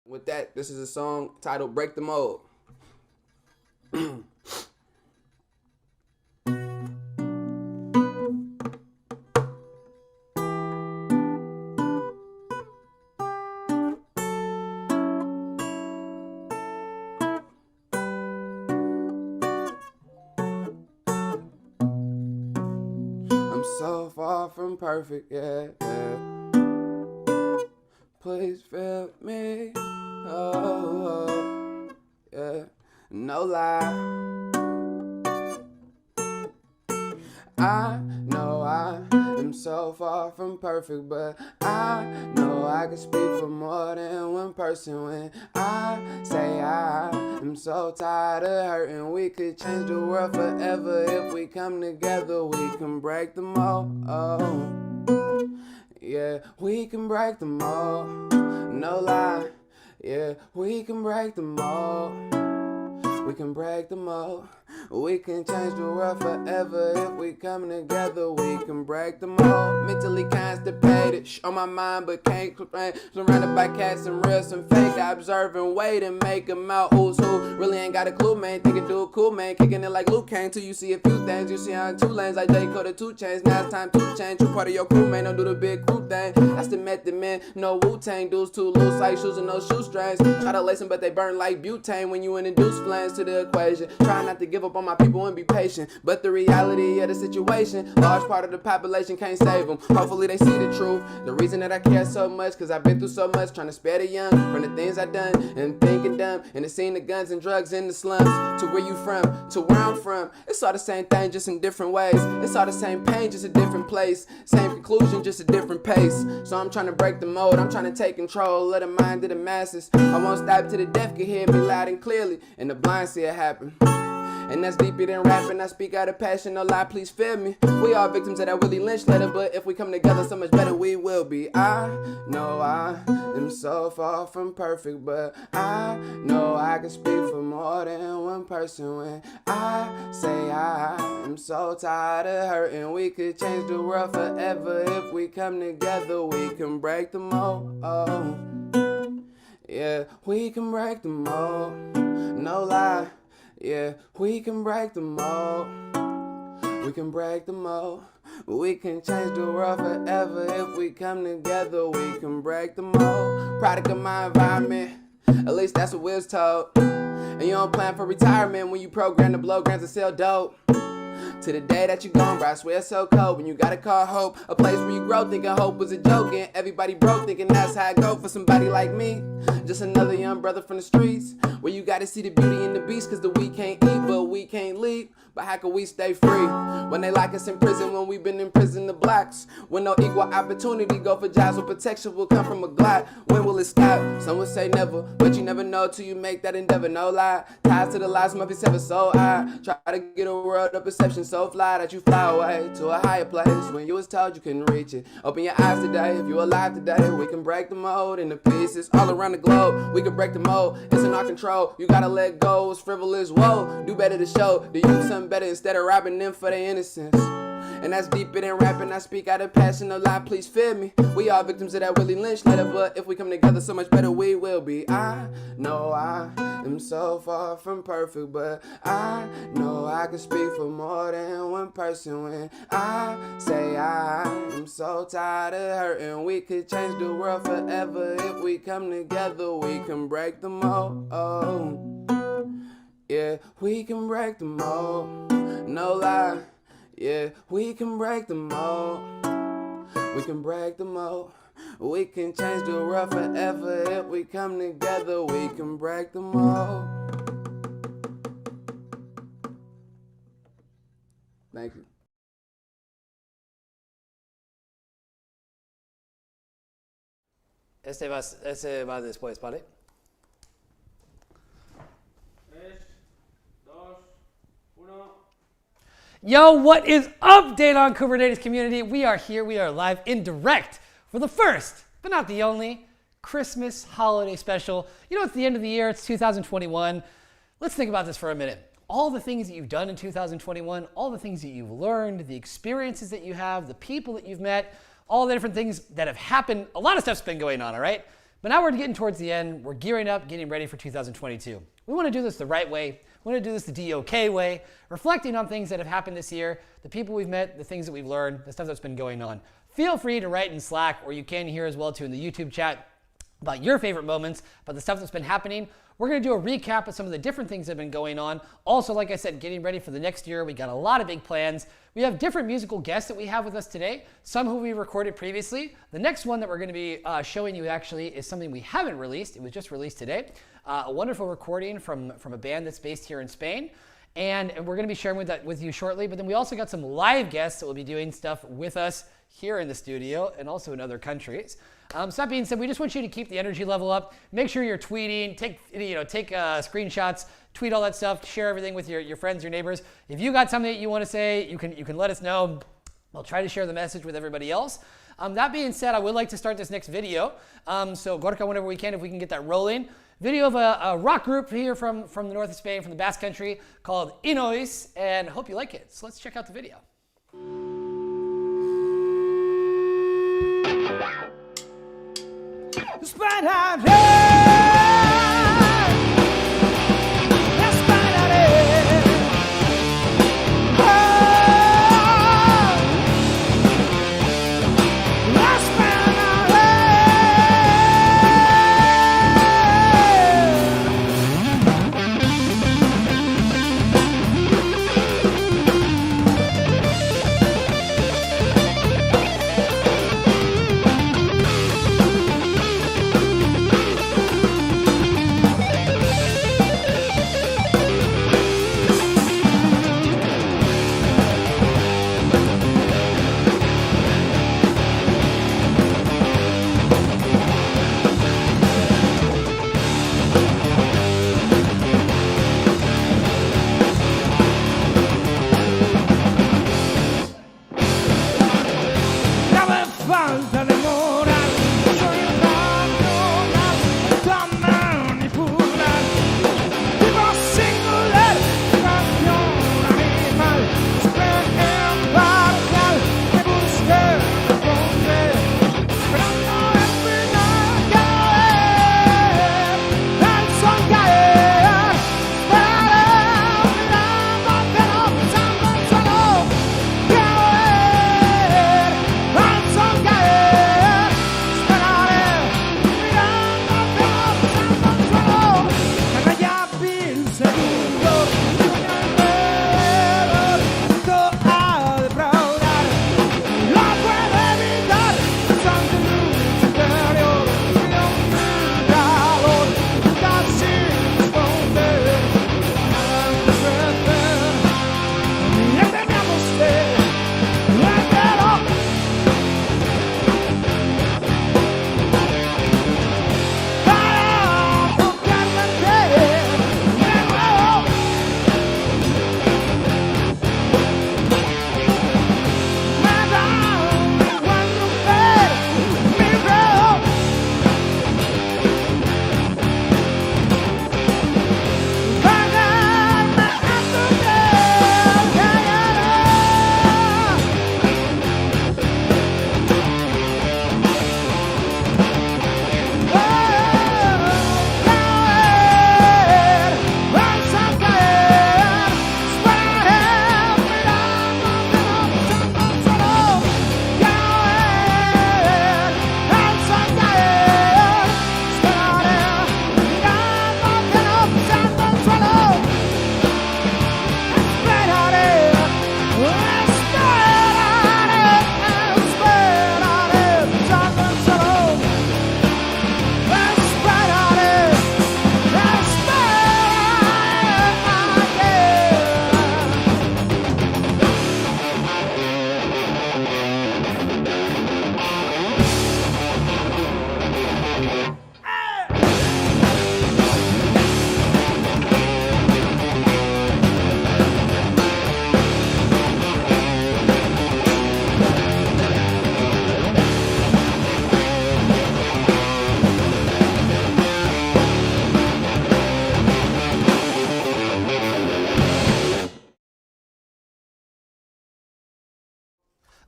With that, this is a song titled Break the Mold. I'm so far from perfect, yeah. Please feel me, oh, yeah, no lie. I know I am so far from perfect, but I know I can speak for more than one person when I say I am so tired of hurting. We could change the world forever if we come together. We can break the mold. Yeah, we can break the mold, no lie. Yeah, we can break the mold. We can break the mold. We can change the world forever if we come together. We can break the mold. Mentally constipated, on my mind but can't complain. Surrounded by cats and real, some fake. I observe and wait and make them out who's who. Really ain't got a clue, man. Thinking do a cool, man. Kicking it like Luke Kane till you see a few things. You see on 2 lanes like J. Cole, the 2 chains. Now it's time to change. You part of your crew, man. Don't do the big crew thing. That's the method, man. No Wu-Tang dudes too loose like shoes and no shoestrings. Try to lace them, but they burn like butane when you introduce flames to the equation. Try not to give up on my people and be patient, but the reality of the situation, large part of the population can't save them. Hopefully they see the truth. The reason that I care so much, cause I've been through so much, trying to spare the young from the things I done and thinking dumb, and seeing the guns and drugs in the slums. To where you from, to where I'm from, it's all the same thing, just in different ways. It's all the same pain, just a different place. Same conclusion, just a different pace. So I'm trying to break the mold, I'm trying to take control of the mind of the masses. I won't stop till the deaf can hear me loud and clearly, and the blind see it happen. And that's deeper than rapping. I speak out of passion, no lie, please feel me. We all victims of that Willie Lynch letter, but if we come together, so much better we will be. I know I am so far from perfect, but I know I can speak for more than one person when I say I am so tired of hurting. We could change the world forever if we come together. We can break the mold. Yeah, we can break the mold. No lie. Yeah, we can break the mold. We can break the mold. We can change the world forever if we come together. We can break the mold. Product of my environment, at least that's what we're told. And you don't plan for retirement when you program to blow grams and sell dope. To the day that you're gone, bro, I swear it's so cold. When you gotta call hope a place where you grow, thinking hope was a joke, and everybody broke, thinking that's how it go for somebody like me. Just another young brother from the streets, where you gotta see the beauty in the beast, cause the weak can't eat, but we can't leave. But how can we stay free when they lock us in prison, when we've been in prison the blacks? When no equal opportunity go for jobs, when protection will come from a Glock. When will it stop? Some would say never, but you never know till you make that endeavor, no lie. Ties to the lies must be severed so high. Try to get a world of perception so fly that you fly away to a higher place when you was told you couldn't reach it. Open your eyes today, if you're alive today, we can break the mold into pieces all around the globe. We can break the mold, it's in our control. You gotta let go, it's frivolous, whoa. Do better to show the youth something better instead of robbing them for their innocence. And that's deeper than rapping, I speak out of passion, no lie, please feel me. We all victims of that Willie Lynch letter, but if we come together, so much better we will be. I know I am so far from perfect, but I know I can speak for more than one person when I say I am so tired of hurting. We could change the world forever if we come together. We can break the mold. Yeah, we can break the mold. No lie. Yeah, we can break the mold. We can break the mold. We can change the world forever if we come together. We can break the mold. Thank you. Ese va después, ¿vale? 3, 2, 1. Yo, what is up, DoK Kubernetes Community? We are here, we are live in direct for the first, but not the only, Christmas holiday special. You know, it's the end of the year, it's 2021. Let's think about this for a minute. All the things that you've done in 2021, all the things that you've learned, the experiences that you have, the people that you've met, all the different things that have happened. A lot of stuff's been going on, all right? But now we're getting towards the end. We're gearing up, getting ready for 2022. We want to do this the right way. We want to do this the DoK way, reflecting on things that have happened this year, the people we've met, the things that we've learned, the stuff that's been going on. Feel free to write in Slack, or you can here as well too in the YouTube chat, about your favorite moments, about the stuff that's been happening. We're going to do a recap of some of the different things that have been going on. Also, like I said, getting ready for the next year. We got a lot of big plans. We have different musical guests that we have with us today, some who we recorded previously. The next one that we're going to be showing you actually is something we haven't released. It was just released today. A wonderful recording from a band that's based here in Spain. And we're going to be sharing that with you shortly. But then we also got some live guests that will be doing stuff with us here in the studio and also in other countries. So that being said, we just want you to keep the energy level up. Make sure you're tweeting, take screenshots, tweet all that stuff, share everything with your friends, your neighbors. If you got something that you want to say, you can let us know. I'll try to share the message with everybody else. That being said, I would like to start this next video. So Gorka, whenever we can, if we can get that rolling. Video of a rock group here from the north of Spain, from the Basque Country, called Inois, and hope you like it. So let's check out the video.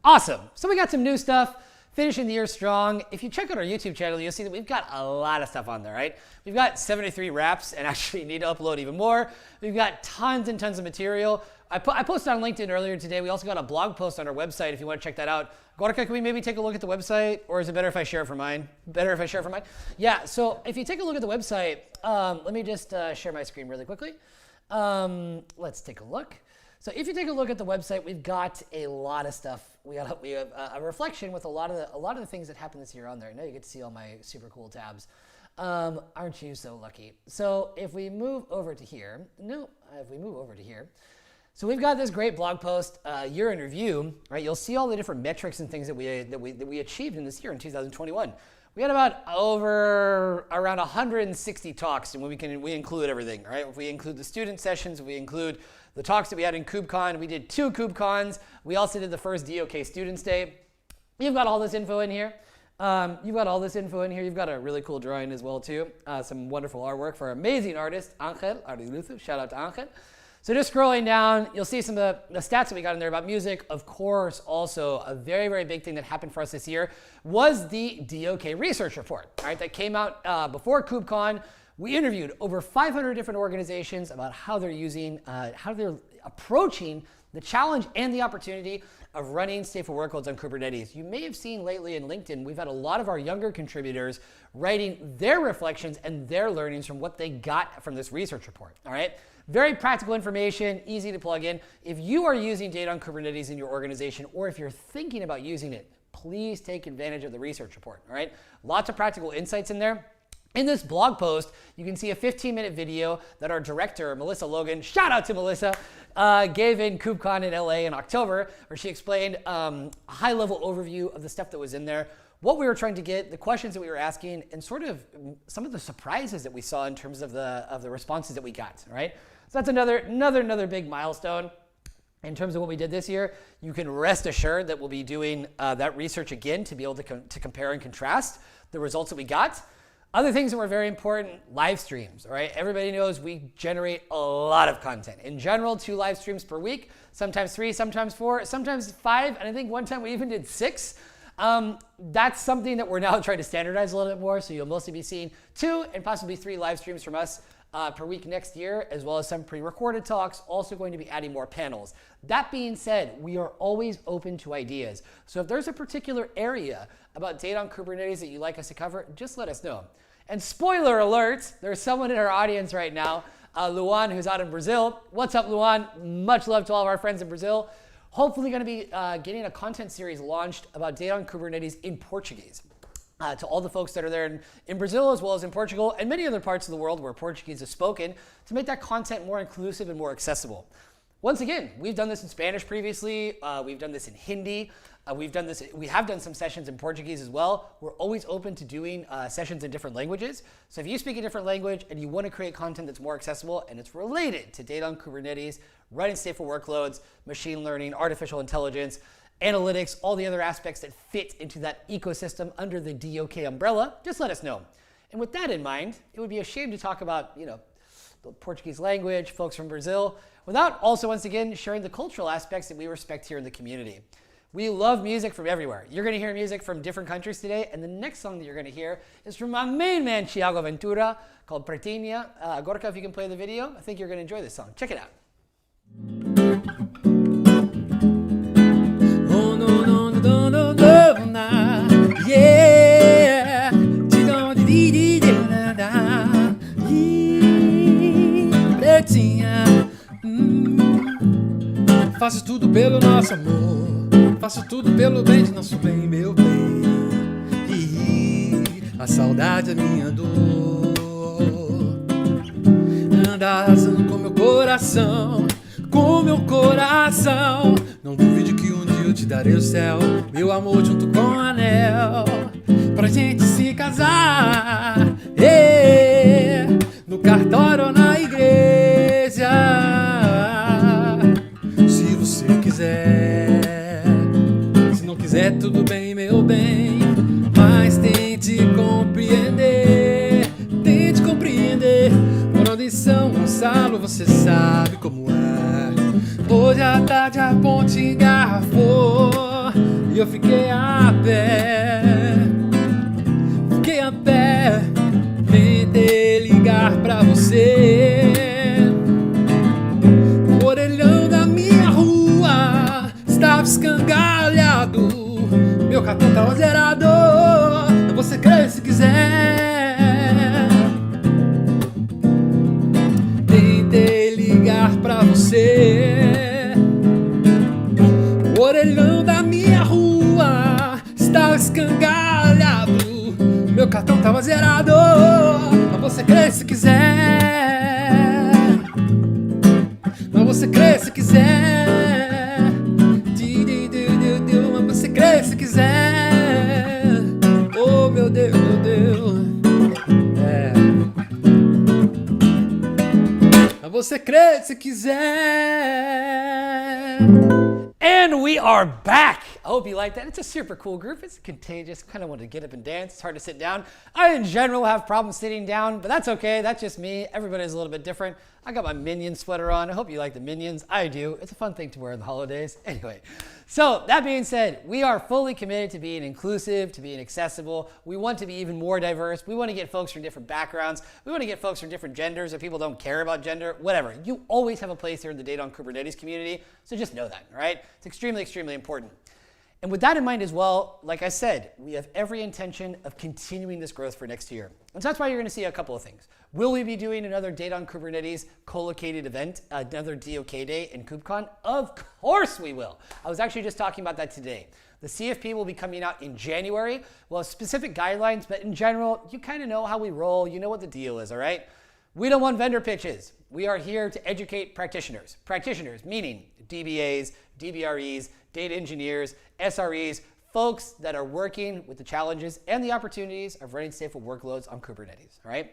Awesome. So we got some new stuff. finishing the year strong. If you check out our YouTube channel, you'll see that we've got a lot of stuff on there, right? We've got 73 raps and actually need to upload even more. We've got tons and tons of material. I posted on LinkedIn earlier today. We also got a blog post on our website if you want to check that out. Gorka, can we maybe take a look at the website? Or is it better if I share it from mine? Better if I share it from mine? Yeah, so if you take a look at the website, let me just share my screen really quickly. Let's take a look. So if you take a look at the website, we've got a lot of stuff. We have a reflection with a lot of the things that happened this year on there. Now you get to see all my super cool tabs. Aren't you so lucky? So if we move over to here, so we've got this great blog post, year in review, right? You'll see all the different metrics and things that we achieved in this year in 2021. We had around 160 talks, and we include everything, right? If we include the student sessions, if we include the talks that we had in KubeCon, we did 2 KubeCons. We also did the first DoK Students Day. You've got all this info in here. You've got a really cool drawing as well too. Some wonderful artwork for our amazing artist, Angel Ardiluzu. Shout out to Angel. So just scrolling down, you'll see some of the stats that we got in there about music. Of course, also a very, very big thing that happened for us this year was the DoK Research Report, right? That came out before KubeCon. We interviewed over 500 different organizations about how they're approaching the challenge and the opportunity of running stateful workloads on Kubernetes. You may have seen lately in LinkedIn, we've had a lot of our younger contributors writing their reflections and their learnings from what they got from this research report, all right? Very practical information, easy to plug in. If you are using data on Kubernetes in your organization, or if you're thinking about using it, please take advantage of the research report, all right? Lots of practical insights in there. In this blog post, you can see a 15-minute video that our director, Melissa Logan, shout out to Melissa, gave in KubeCon in LA in October, where she explained a high-level overview of the stuff that was in there, what we were trying to get, the questions that we were asking, and sort of some of the surprises that we saw in terms of the responses that we got, right? So that's another big milestone. In terms of what we did this year, you can rest assured that we'll be doing that research again to be able to compare and contrast the results that we got. Other things that were very important, live streams, all right? Everybody knows we generate a lot of content. In general, 2 live streams per week, sometimes 3, sometimes 4, sometimes 5, and I think one time we even did 6. That's something that we're now trying to standardize a little bit more, so you'll mostly be seeing 2 and possibly 3 live streams from us per week next year, as well as some pre-recorded talks, also going to be adding more panels. That being said, we are always open to ideas. So if there's a particular area about data on Kubernetes that you'd like us to cover, just let us know. And spoiler alert, there's someone in our audience right now, Luan, who's out in Brazil. What's up, Luan? Much love to all of our friends in Brazil. Hopefully going to be getting a content series launched about data on Kubernetes in Portuguese. To all the folks that are there in Brazil, as well as in Portugal, and many other parts of the world where Portuguese is spoken, to make that content more inclusive and more accessible. Once again, we've done this in Spanish previously. We've done this in Hindi. We have done some sessions in Portuguese as well. We're always open to doing sessions in different languages. So if you speak a different language and you want to create content that's more accessible and it's related to data on Kubernetes, running stateful workloads, machine learning, artificial intelligence, analytics, all the other aspects that fit into that ecosystem under the DoK umbrella, just let us know. And with that in mind, it would be a shame to talk about, the Portuguese language, folks from Brazil, without also, once again, sharing the cultural aspects that we respect here in the community. We love music from everywhere. You're going to hear music from different countries today, and the next song that you're going to hear is from my main man, Thiago Ventura, called Pretinha. Gorka, if you can play the video, I think you're going to enjoy this song. Check it out. Oh, no, no, no, no, no, no, yeah. Pretinha. Faço tudo pelo nosso amor. Faço tudo pelo bem de nosso bem, meu bem. A saudade é minha dor. Anda arrasando com meu coração. Com meu coração. Não duvide que um dia eu te darei o céu. Meu amor junto com o anel. Pra gente se casar. No cartório ou na igreja. Se você quiser. Se não quiser, tudo bem, meu bem. Mas tente compreender. Tente compreender. Morando em São Gonçalo, você sabe como é. Hoje à tarde a ponte engarrafou e eu fiquei a pé. você. O orelhão da minha rua estava escangalhado, meu cartão tava zerado. Você crê se quiser. Tentei ligar pra você. O orelhão da minha rua estava escangalhado, meu cartão tava zerado. Mas você crê se quiser. Mas você crê se quiser. Mas você crê se quiser. Oh meu Deus, meu Deus. Mas você crê se quiser. And we are back. I hope you like that. It's a super cool group. It's contagious. Kind of want to get up and dance. It's hard to sit down. I, in general, have problems sitting down, but that's okay. That's just me. Everybody's a little bit different. I got my Minion sweater on. I hope you like the Minions. I do. It's a fun thing to wear in the holidays. Anyway, so that being said, we are fully committed to being inclusive, to being accessible. We want to be even more diverse. We want to get folks from different backgrounds. We want to get folks from different genders. If people don't care about gender, whatever. You always have a place here in the DoK Kubernetes community. So just know that, all right? It's extremely, extremely important. And with that in mind as well, like I said, we have every intention of continuing this growth for next year. And so that's why you're going to see a couple of things. Will we be doing another DoK Kubernetes co-located event, another DoK Day in KubeCon? Of course we will. I was actually just talking about that today. The CFP will be coming out in January. We'll have specific guidelines, but in general, you kind of know how we roll. You know what the deal is, all right? We don't want vendor pitches. We are here to educate practitioners. Practitioners, meaning DBAs, DBREs, data engineers, SREs, folks that are working with the challenges and the opportunities of running stateful workloads on Kubernetes, all right?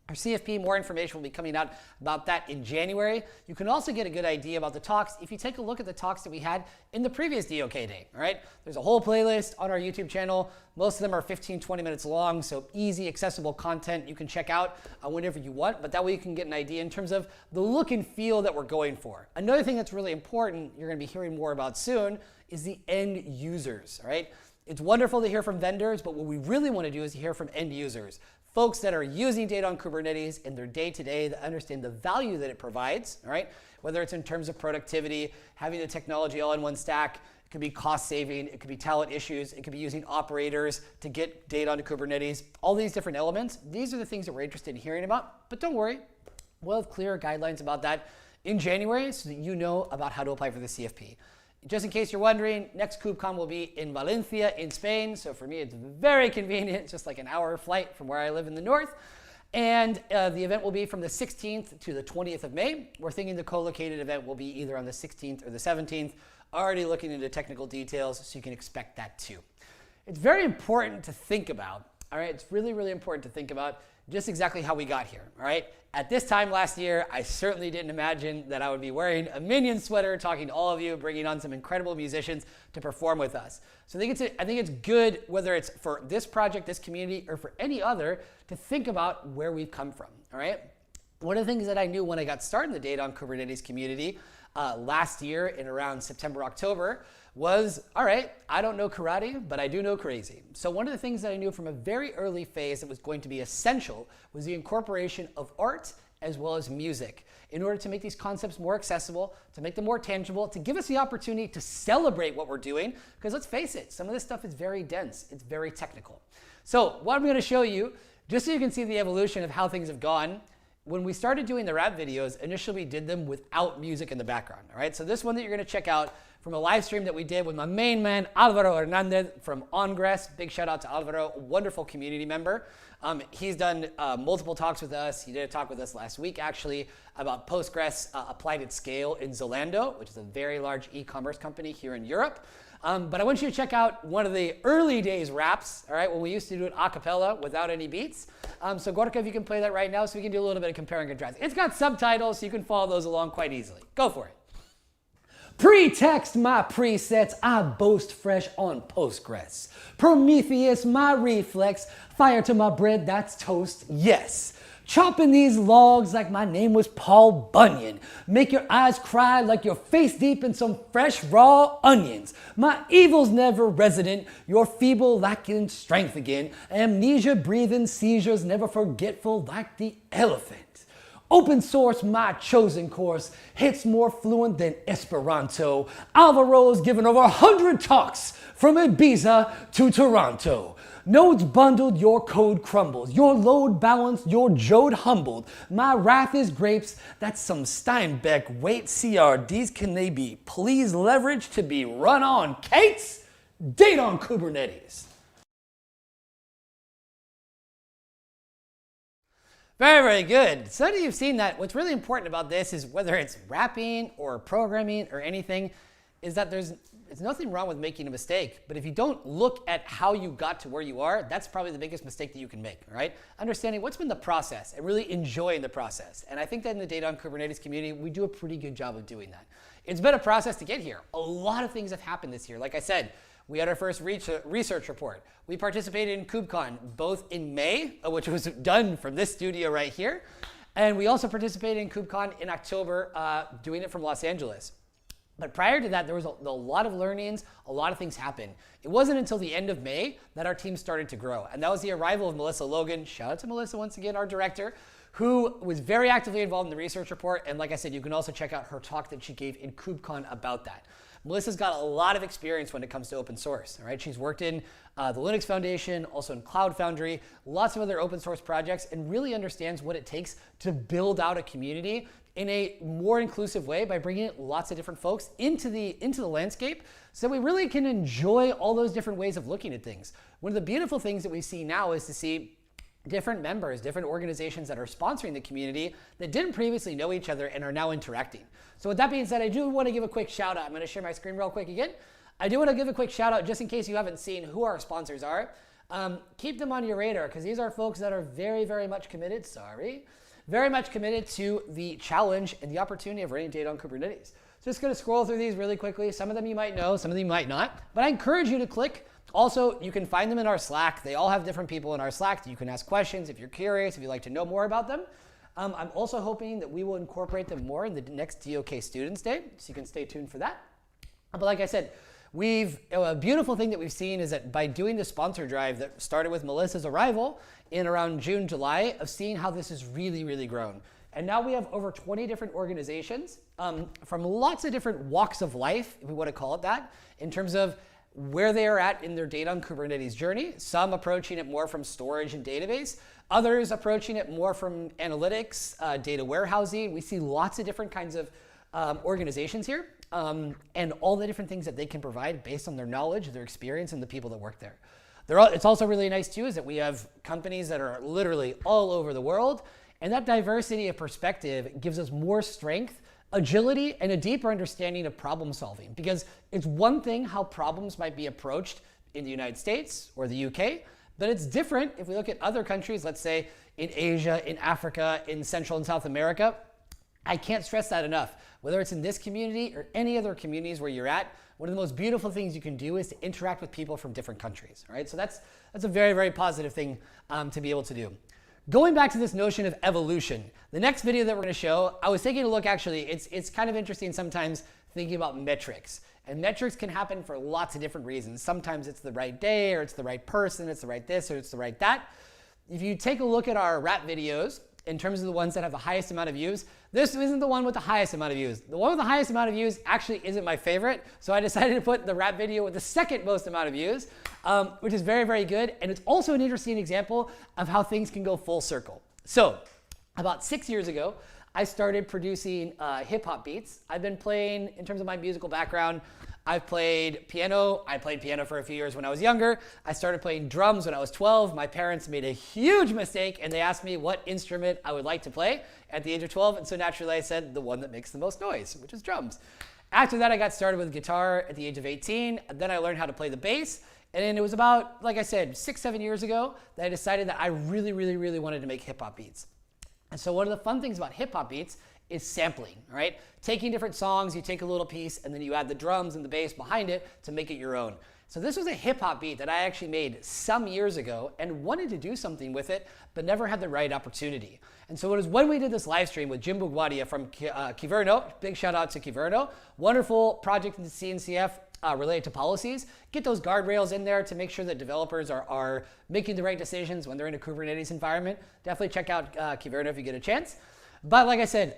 Our CFP, more information will be coming out about that in January. You can also get a good idea about the talks if you take a look at the talks that we had in the previous DoK Day, all right? There's a whole playlist on our YouTube channel. Most of them are 15, 20 minutes long, so easy, accessible content you can check out whenever you want, but that way you can get an idea in terms of the look and feel that we're going for. Another thing that's really important, you're gonna be hearing more about soon, is the end users, all right? It's wonderful to hear from vendors, but what we really wanna do is hear from end users. Folks that are using data on Kubernetes in their day-to-day that understand the value that it provides, all right? Whether it's in terms of productivity, having the technology all in one stack, it could be cost saving, it could be talent issues, it could be using operators to get data onto Kubernetes, all these different elements. These are the things that we're interested in hearing about, but don't worry, we'll have clear guidelines about that in January so that you know about how to apply for the CFP. Just in case you're wondering, next KubeCon will be in Valencia in Spain. So for me, it's very convenient, just like an hour flight from where I live in the north. And the event will be from the 16th to the 20th of May. We're thinking the co-located event will be either on the 16th or the 17th. Already looking into technical details, so you can expect that too. It's very important to think about, all right? It's really, really important to think about just exactly how we got here, all right? At this time last year, I certainly didn't imagine that I would be wearing a Minion sweater, talking to all of you, bringing on some incredible musicians to perform with us. So I think it's good, whether it's for this project, this community, or for any other, to think about where we've come from, all right? One of the things that I knew when I got started in the DoK Kubernetes community last year in around September, October, was, all right, I don't know karate, but I do know crazy. So one of the things that I knew from a very early phase that was going to be essential was the incorporation of art as well as music in order to make these concepts more accessible, to make them more tangible, to give us the opportunity to celebrate what we're doing, because let's face it, some of this stuff is very dense, it's very technical. So what I'm gonna show you, just so you can see the evolution of how things have gone, when we started doing the rap videos, initially we did them without music in the background, all right? So this one that you're gonna check out from a live stream that we did with my main man, Alvaro Hernandez from Ongress. Big shout out to Alvaro, a wonderful community member. He's done multiple talks with us. He did a talk with us last week, actually, about Postgres applied at scale in Zalando, which is a very large e-commerce company here in Europe. But I want you to check out one of the early days raps, all right, when we used to do it a cappella without any beats. So Gorka, if you can play that right now so we can do a little bit of compare and contrast. It's got subtitles, so you can follow those along quite easily. Go for it. Pretext my presets, I boast fresh on Postgres. Prometheus, my reflex, fire to my bread, that's toast, yes. Chopping these logs like my name was Paul Bunyan. Make your eyes cry like you're face deep in some fresh raw onions. My evil's never resident, your feeble lacking strength again. Amnesia breathing seizures never forgetful like the elephant. Open source, my chosen course, hits more fluent than Esperanto. Alvaro's given over 100 talks from Ibiza to Toronto. Nodes bundled, your code crumbles. Your load balanced, your Jode humbled. My wrath is grapes, that's some Steinbeck. Wait, CRDs, can they be please leverage to be run on Kate's? Date on Kubernetes. Very, very good. So that you've seen that, what's really important about this is whether it's rapping or programming or anything, is that there's nothing wrong with making a mistake. But if you don't look at how you got to where you are, that's probably the biggest mistake that you can make, right? Understanding what's been the process and really enjoying the process. And I think that in the Date on Kubernetes community, we do a pretty good job of doing that. It's been a process to get here. A lot of things have happened this year. Like I said, we had our first research report. We participated in KubeCon, both in May, which was done from this studio right here, and we also participated in KubeCon in October, doing it from Los Angeles. But prior to that, there was a lot of learnings, a lot of things happened. It wasn't until the end of May that our team started to grow, and that was the arrival of Melissa Logan. Shout out to Melissa once again, our director, who was very actively involved in the research report. And like I said, you can also check out her talk that she gave in KubeCon about that. Melissa's got a lot of experience when it comes to open source, all right? She's worked in the Linux Foundation, also in Cloud Foundry, lots of other open source projects, and really understands what it takes to build out a community in a more inclusive way by bringing lots of different folks into the landscape so we really can enjoy all those different ways of looking at things. One of the beautiful things that we see now is to see different members, different organizations that are sponsoring the community that didn't previously know each other and are now interacting. So with that being said, I do want to give a quick shout out. I'm going to share my screen real quick again. I do want to give a quick shout out just in case you haven't seen who our sponsors are. Keep them on your radar because these are folks that are very, very much committed, very much committed to the challenge and the opportunity of running data on Kubernetes. So just going to scroll through these really quickly. Some of them you might know, some of them you might not, but I encourage you to click. Also, you can find them in our Slack. They all have different people in our Slack that you can ask questions if you're curious, if you'd like to know more about them. I'm also hoping that we will incorporate them more in the next DoK Students Day, so you can stay tuned for that. But like I said, a beautiful thing that we've seen is that by doing the sponsor drive that started with Melissa's arrival in around June, July, of seeing how this has really, really grown. And now we have over 20 different organizations from lots of different walks of life, if we want to call it that, in terms of where they are at in their data on Kubernetes journey. Some approaching it more from storage and database, others approaching it more from analytics, data warehousing. We see lots of different kinds of organizations here and all the different things that they can provide based on their knowledge, their experience, and the people that work there. It's also really nice too is that we have companies that are literally all over the world, and that diversity of perspective gives us more strength, agility, and a deeper understanding of problem solving. Because it's one thing how problems might be approached in the United States or the UK, but it's different if we look at other countries, let's say in Asia, in Africa, in Central and South America. I can't stress that enough. Whether it's in this community or any other communities where you're at, one of the most beautiful things you can do is to interact with people from different countries, right? So that's a very, very positive thing to be able to do. Going back to this notion of evolution, the next video that we're going to show, I was taking a look actually, it's kind of interesting sometimes thinking about metrics. And metrics can happen for lots of different reasons. Sometimes it's the right day, or it's the right person, it's the right this, or it's the right that. If you take a look at our rap videos, in terms of the ones that have the highest amount of views, this isn't the one with the highest amount of views. The one with the highest amount of views actually isn't my favorite, so I decided to put the rap video with the second most amount of views, which is very, very good. And it's also an interesting example of how things can go full circle. So about 6 years ago, I started producing hip hop beats. I've been playing, in terms of my musical background, I've played piano. I played piano for a few years when I was younger. I started playing drums when I was 12. My parents made a huge mistake and they asked me what instrument I would like to play at the age of 12. And so naturally I said the one that makes the most noise, which is drums. After that, I got started with guitar at the age of 18. And then I learned how to play the bass. And then it was about, like I said, 6, 7 years ago that I decided that I really, really, really wanted to make hip hop beats. And so one of the fun things about hip hop beats is sampling, all right? Taking different songs, you take a little piece, and then you add the drums and the bass behind it to make it your own. So this was a hip hop beat that I actually made some years ago and wanted to do something with it, but never had the right opportunity. And so it was when we did this live stream with Jim Bugwadia from Kyverno, big shout out to Kyverno, wonderful project in the CNCF related to policies. Get those guardrails in there to make sure that developers are making the right decisions when they're in a Kubernetes environment. Definitely check out Kyverno if you get a chance. But like I said,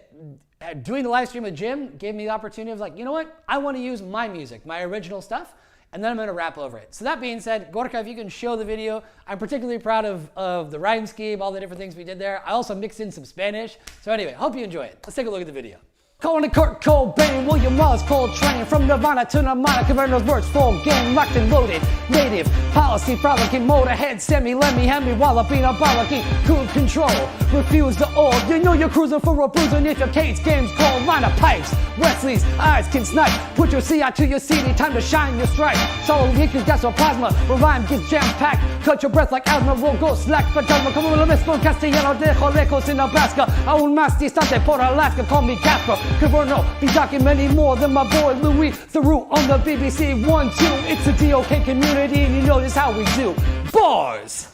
doing the live stream with Jim gave me the opportunity of like, you know what? I want to use my music, my original stuff, and then I'm going to rap over it. So that being said, Gorka, if you can show the video, I'm particularly proud of the rhyme scheme, all the different things we did there. I also mixed in some Spanish. So anyway, hope you enjoy it. Let's take a look at the video. Calling Kurt Cobain, William Wells, Coltrane, from Nirvana to Nirvana, convert those words full game, locked and loaded, native, policy, frolicking, motorhead, semi, lemmy, hemi, walloping, bollocking, cool control, refuse the old, you know you're cruising for a bruise, and if your Kate's game's cold, line of pipes, Wesley's eyes can snipe, put your CI to your CD, time to shine your stripe, solid leakers, gas or plasma, where rhyme gets jam-packed, cut your breath like asthma, we'll go slack, fantasma, como lo mismo en castellano, dejo lejos in Nebraska, aún más distante por Alaska, call me Casper, Caverno, be talking many more than my boy Louis Theroux on the BBC 1, 2. It's a DoK community, and you know this how we do. Bars!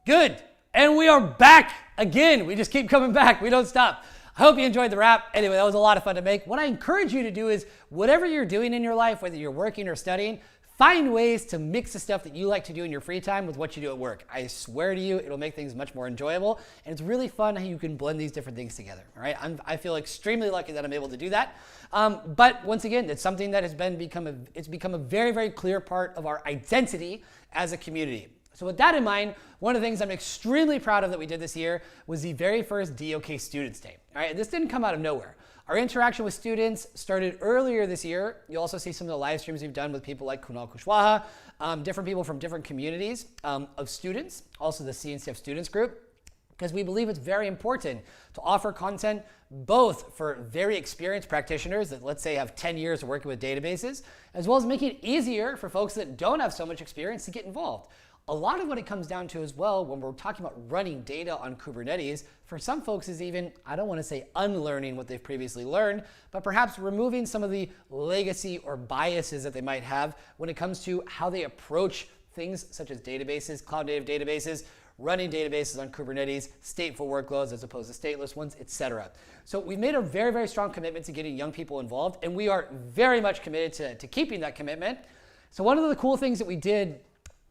Good. And we are back again. We just keep coming back. We don't stop. I hope you enjoyed the rap. Anyway, that was a lot of fun to make. What I encourage you to do is whatever you're doing in your life, whether you're working or studying, find ways to mix the stuff that you like to do in your free time with what you do at work. I swear to you, it'll make things much more enjoyable. And it's really fun how you can blend these different things together. All right, I feel extremely lucky that I'm able to do that. But once again, it's something that has become a very, very clear part of our identity as a community. So with that in mind, one of the things I'm extremely proud of that we did this year was the very first DoK Students Day. All right, and this didn't come out of nowhere. Our interaction with students started earlier this year. You'll also see some of the live streams we've done with people like Kunal Kushwaha, different people from different communities of students, also the CNCF students group, because we believe it's very important to offer content both for very experienced practitioners that, let's say, have 10 years of working with databases, as well as making it easier for folks that don't have so much experience to get involved. A lot of what it comes down to as well when we're talking about running data on Kubernetes, for some folks is even, I don't want to say unlearning what they've previously learned, but perhaps removing some of the legacy or biases that they might have when it comes to how they approach things such as databases, cloud native databases, running databases on Kubernetes, stateful workloads as opposed to stateless ones, etc. So we've made a very, very strong commitment to getting young people involved, and we are very much committed to keeping that commitment. So one of the cool things that we did,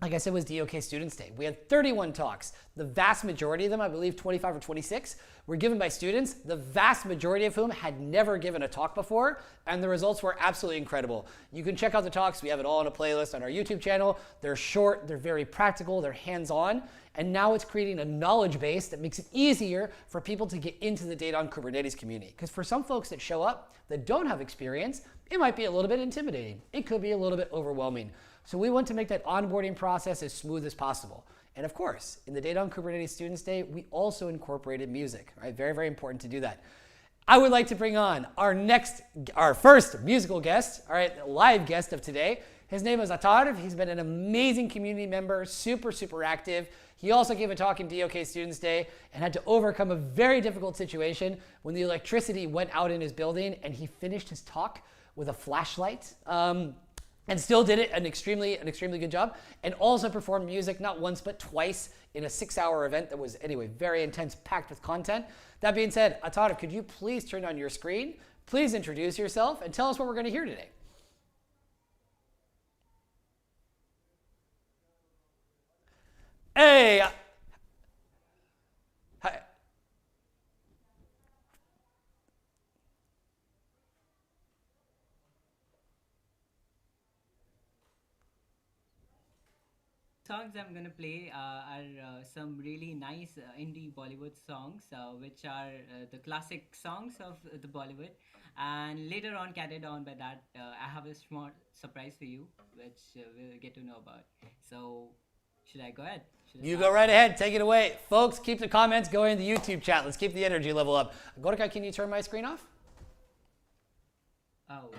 like I said, was DoK Students Day. We had 31 talks. The vast majority of them, I believe 25 or 26, were given by students, the vast majority of whom had never given a talk before, and the results were absolutely incredible. You can check out the talks. We have it all on a playlist on our YouTube channel. They're short, they're very practical, they're hands-on, and now it's creating a knowledge base that makes it easier for people to get into the data on Kubernetes community. Because for some folks that show up that don't have experience, it might be a little bit intimidating. It could be a little bit overwhelming. So we want to make that onboarding process as smooth as possible. And of course, in the Data on Kubernetes Students Day, we also incorporated music, right? Very, very important to do that. I would like to bring on our first musical guest, all right, live guest of today. His name is Atar. He's been an amazing community member, super, super active. He also gave a talk in DoK Students Day and had to overcome a very difficult situation when the electricity went out in his building, and he finished his talk with a flashlight. And still did it an extremely good job, and also performed music not once but twice in a 6-hour event that was, anyway, very intense, packed with content. That being said, Atar, could you please turn on your screen? Please introduce yourself and tell us what we're going to hear today. Hey! Hi. Songs I'm gonna play are some really nice indie Bollywood songs, which are the classic songs of the Bollywood. And later on, carried on by that, I have a small surprise for you, which we'll get to know about. So, should I go ahead? You go right ahead. Take it away. Folks, keep the comments going in the YouTube chat. Let's keep the energy level up. Gorka, can you turn my screen off? Oh,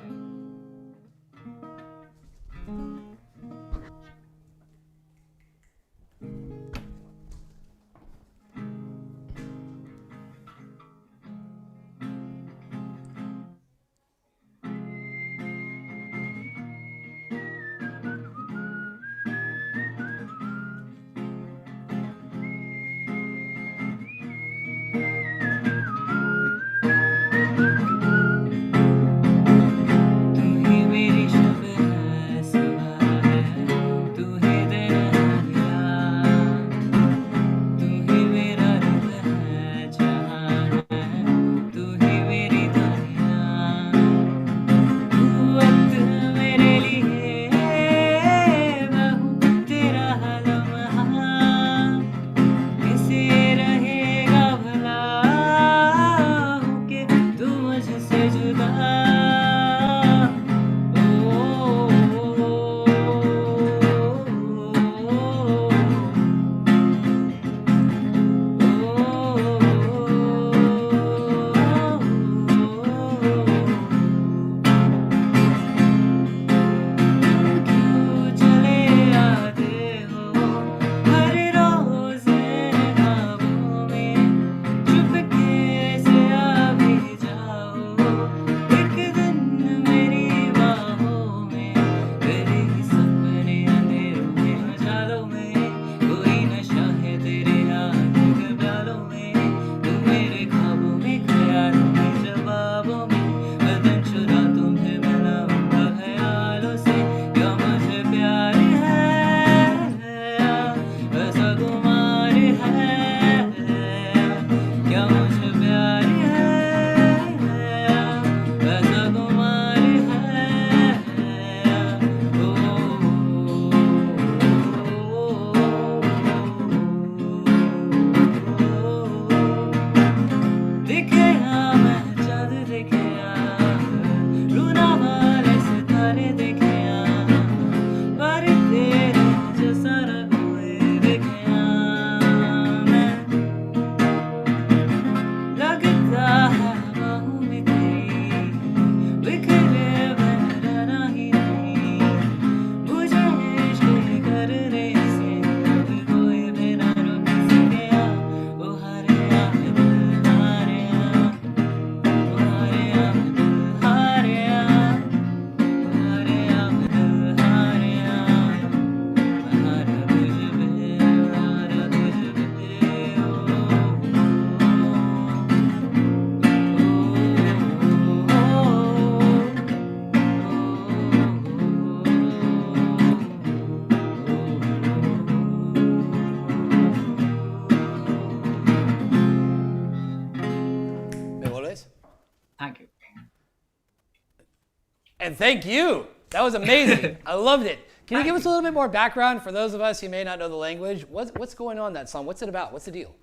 Man, thank you. That was amazing. I loved it. Can you give us a little bit more background for those of us who may not know the language? What's going on in that song? What's it about? What's the deal?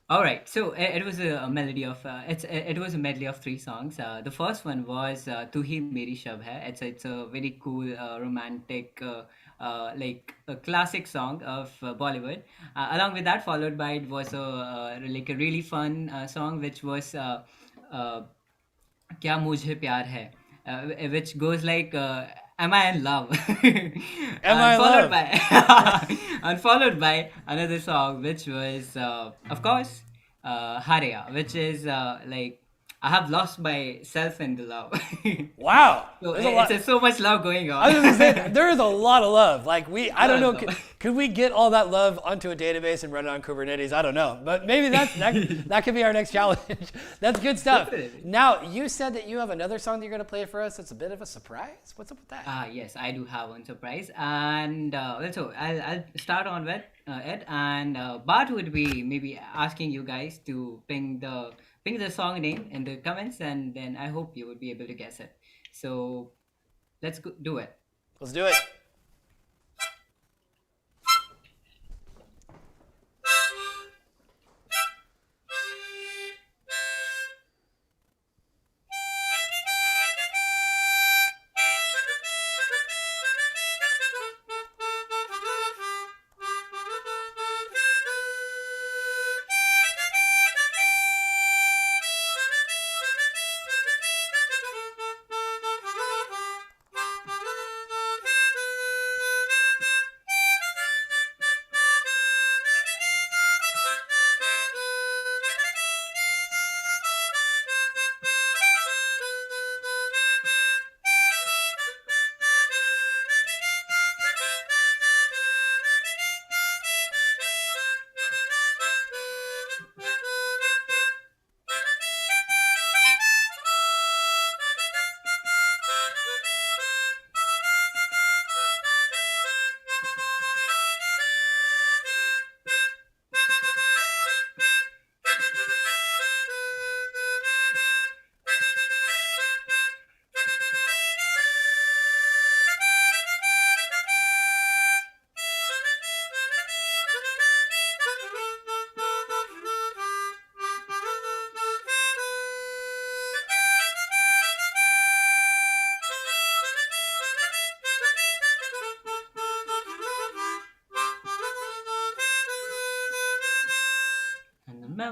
All right, so it was a melody of it was a medley of 3 songs. The first one was "Tu Hi Meri Shab Hai." It's a very cool, romantic, like a classic song of Bollywood. Along with that, followed by it was like a really fun song, which was "Kya Mujhe Pyar Hai," which goes like. Am I in love? Am I in love? And followed by another song, which was, of course, Haria, which is like I have lost myself in the love. Wow. So There's so much love going on. I was gonna say, there is a lot of love. Like I don't know, Lot of could we get all that love onto a database and run it on Kubernetes? I don't know, but maybe that could be our next challenge. That's good stuff. Definitely. Now you said that you have another song that you're gonna play for us. That's a bit of a surprise. What's up with that? Yes, I do have one surprise, and also I'll start on with it, and Bart would be maybe asking you guys to ping the song name in the comments, and then I hope you would be able to guess it. So let's do it. Let's do it.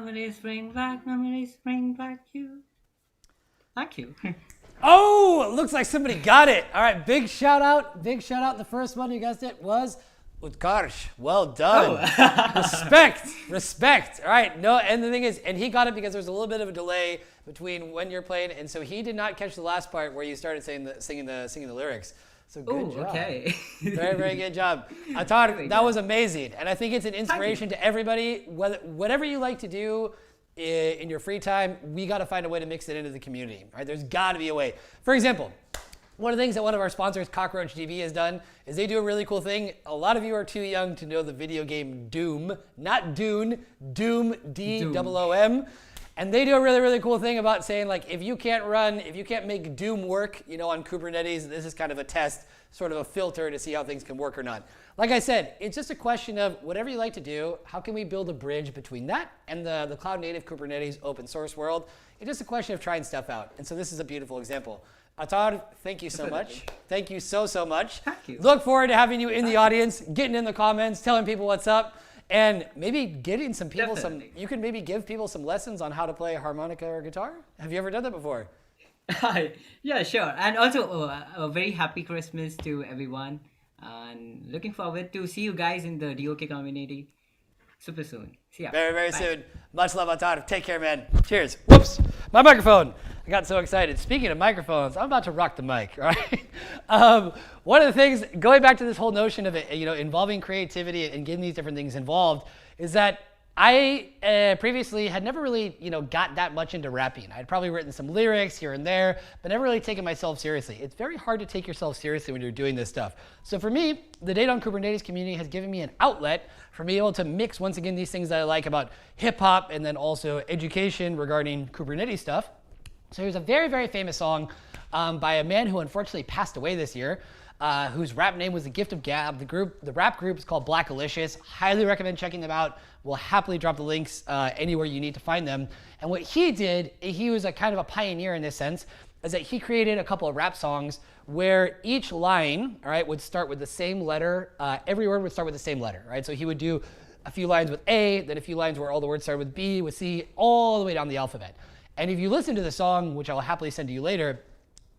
Memories bring back you. Thank you. Oh, it looks like somebody got it. All right, big shout out. The first one you guys did was Utkarsh. Well done. Respect. All right, no, and the thing is, and he got it because there was a little bit of a delay between when you're playing, and so he did not catch the last part where you started singing the lyrics. So good job. Okay. Very, very good job. Atar, that was amazing. And I think it's an inspiration to everybody. Whatever you like to do in your free time, we got to find a way to mix it into the community. All right? There's got to be a way. For example, one of the things that one of our sponsors, Cockroach DB, has done is they do a really cool thing. A lot of you are too young to know the video game Doom, not Dune, Doom, D-O-O-M. And they do a really, really cool thing about saying, like, if you can't make Doom work, on Kubernetes, this is kind of a test, sort of a filter to see how things can work or not. Like I said, it's just a question of whatever you like to do, how can we build a bridge between that and the cloud native Kubernetes open source world? It's just a question of trying stuff out. And so this is a beautiful example. Atar, thank you so much. Thank you so much. Thank you. Look forward to having you in the audience, getting in the comments, telling people what's up. And maybe getting some people you can maybe give people some lessons on how to play harmonica or guitar. Have you ever done that before? Yeah, sure. And also a very happy Christmas to everyone. And looking forward to see you guys in the DoK community super soon. See ya. Very, very Bye. soon. Much love, Atar. Take care, man. Cheers. Whoops. My microphone. I got so excited. Speaking of microphones, I'm about to rock the mic, right? One of the things, going back to this whole notion of it, involving creativity and getting these different things involved, is that I previously had never really, got that much into rapping. I'd probably written some lyrics here and there, but never really taken myself seriously. It's very hard to take yourself seriously when you're doing this stuff. So for me, the DoK Kubernetes community has given me an outlet for me able to mix, once again, these things that I like about hip hop and then also education regarding Kubernetes stuff. So here's a very, very famous song by a man who unfortunately passed away this year, whose rap name was The Gift of Gab. The rap group is called Blackalicious. Highly recommend checking them out. We'll happily drop the links anywhere you need to find them. And what he did, he was a kind of a pioneer in this sense, is that he created a couple of rap songs where each line, all right, would start with the same letter. Every word would start with the same letter, right? So he would do a few lines with A, then a few lines where all the words started with B, with C, all the way down the alphabet. And if you listen to the song, which I'll happily send to you later,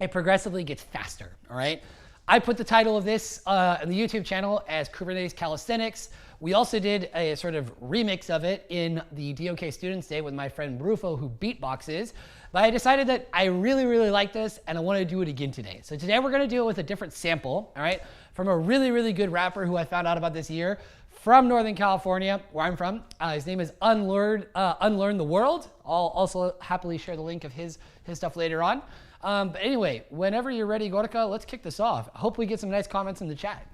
it progressively gets faster, all right? I put the title of this on the YouTube channel as Kubernetes Calisthenics. We also did a sort of remix of it in the DoK Students Day with my friend Rufo, who beatboxes. But I decided that I really, really like this, and I want to do it again today. So today we're going to do it with a different sample, all right, from a really, really good rapper who I found out about this year from Northern California, where I'm from. His name is Unlearn the World. I'll also happily share the link of his stuff later on. But anyway, whenever you're ready, Gorka, let's kick this off. I hope we get some nice comments in the chat.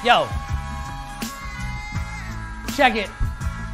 Yo. Check it.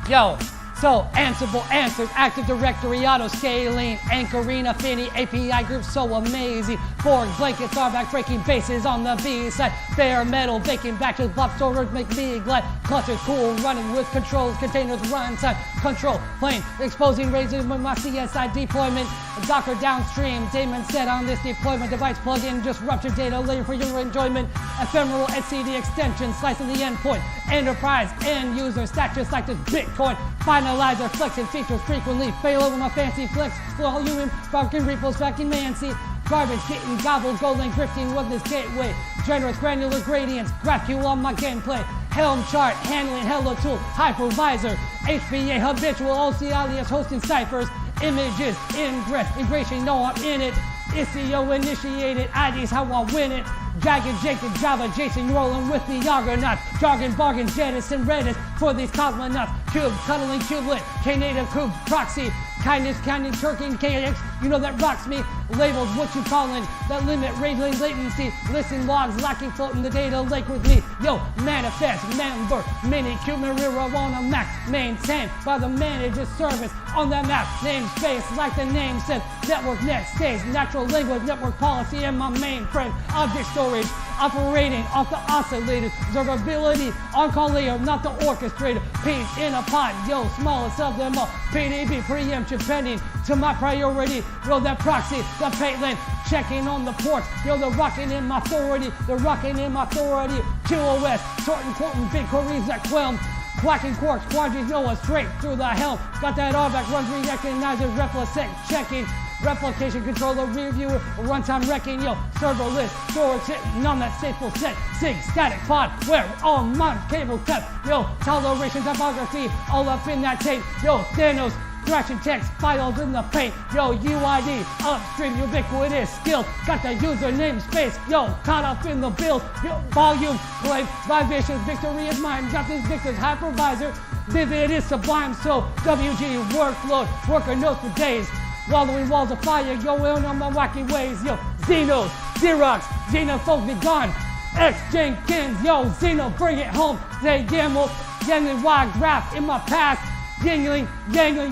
Yo. So, Ansible answers, Active Directory, auto-scaling, anchoring, Affinity, API groups, so amazing. Borg blankets are back, breaking bases on the B side. Bare metal, baking back to block storage, make me glad. Clutches cool, running with controls, containers, runtime, control, plane, exposing, raising with my CSI deployment. Docker downstream, daemon set on this deployment device plugin, just rupture data layer for your enjoyment. Ephemeral etcd extension, slicing the endpoint. Enterprise, end user, stack just like this Bitcoin. Finalizer, flexing features frequently. Fail over my fancy flex, volume, fucking repos, fucking Nancy. Garbage getting gobbled, golden grifting with this gateway. Generous granular gradients, GraphQL on my gameplay. Helm chart, handling Hello tool, hypervisor. HBA habitual, OC alias hosting ciphers. Images, ingress, integration, no I'm in it. Istio initiated, ID's how I win it. Dragon, Jacob, Java, Jason, rolling with the Argonauts. Jargon, bargain, Jettison, Redis for these cosmonauts. Cube, cuddling, cubelet, K-native, cube, proxy. Kindness, counting, Turkin, KX, you know that rocks me. Labels, what you callin', that limit, radiant latency. Listen, logs, lacking, floating the data lake with me. Yo, manifest, member, mini, Kubernetes on a Mac. Maintained by the manager's service on that map. Namespace, like the name says. Network next stage, natural language, network policy, and my mainframe. Object storage, operating off the oscillators. Observability, on-call layer, not the orchestrator. Peace in a pot, yo, smallest of them all. PDB, preemption pending to my priority. Roll that proxy, the payload, checking on the ports. Yo, they're rocking in my authority, they're rocking in my authority. QoS, sorting, quoting, big queries that qualm. Quacking quarks, quadries, Noah, straight through the helm. Got that all back, runs, recognizes, replicate, checking. Replication controller, reviewer, runtime wrecking, yo, server list, storage hitting on that stateful set, sig, static pod, where all my cable kept, yo, toleration, typography, all up in that tape, yo, Thanos, thrashing text, files in the paint, yo, UID, upstream, ubiquitous skill, got the username space, yo, caught up in the build, yo, volume, claim, vivacious, victory is mine, got this victor's hypervisor, vivid is sublime, so WG workload, worker notes for days, wallowing walls of fire, going on my wacky ways, yo, Xenos, Xerox, Xenophobe be gone, X Jenkins, yo, Xeno, bring it home, Zay Gamble, Yangling wide graph in my past, Yangling,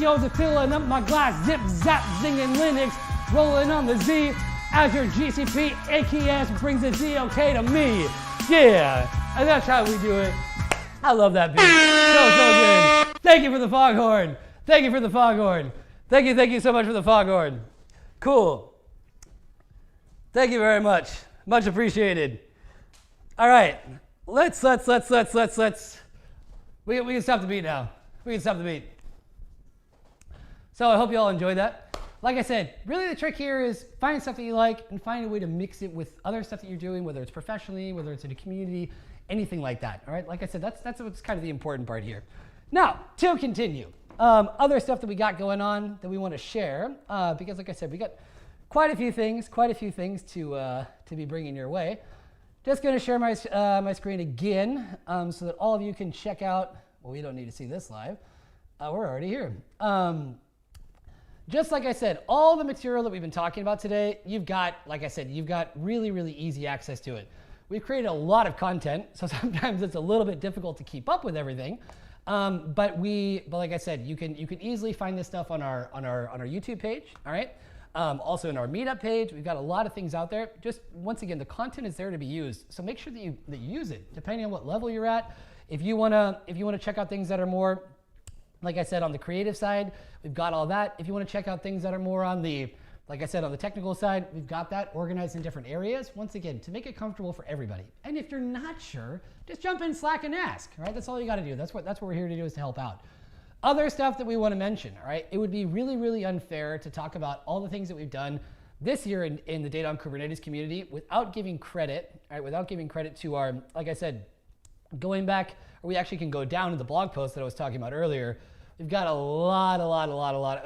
yo, they're filling up my glass, zip, zap, zinging Linux, rolling on the Z, Azure, GCP, AKS brings the ZOK to me, yeah, and that's how we do it. I love that beat, so good. Thank you for the foghorn, thank you for the foghorn. Thank you so much for the foghorn. Cool. Thank you very much. Much appreciated. All right, let's. We can stop the beat now. We can stop the beat. So I hope you all enjoyed that. Like I said, really the trick here is finding stuff that you like and find a way to mix it with other stuff that you're doing, whether it's professionally, whether it's in a community, anything like that. All right, like I said, that's what's kind of the important part here. Now, to continue. Other stuff that we got going on that we want to share, because like I said, we got quite a few things to be bringing your way. Just going to share my my screen again so that all of you can check out. Well, we don't need to see this live. We're already here. Just like I said, all the material that we've been talking about today, you've got, like I said, you've got really, really easy access to it. We've created a lot of content, so sometimes it's a little bit difficult to keep up with everything. But like I said, you can easily find this stuff on our YouTube page. All right. Also in our meetup page, we've got a lot of things out there. Just once again, the content is there to be used. So make sure that you use it, depending on what level you're at. If you wanna check out things that are more, like I said, on the creative side, we've got all that. If you wanna check out things that are more on the, like I said, on the technical side, we've got that organized in different areas. Once again, to make it comfortable for everybody. And if you're not sure, just jump in Slack and ask, right? That's all you gotta do. That's what we're here to do, is to help out. Other stuff that we want to mention, all right? It would be really, really unfair to talk about all the things that we've done this year in the Data on Kubernetes community without giving credit, all right? Without giving credit to our, like I said, going back, or we actually can go down to the blog post that I was talking about earlier. We've got a lot.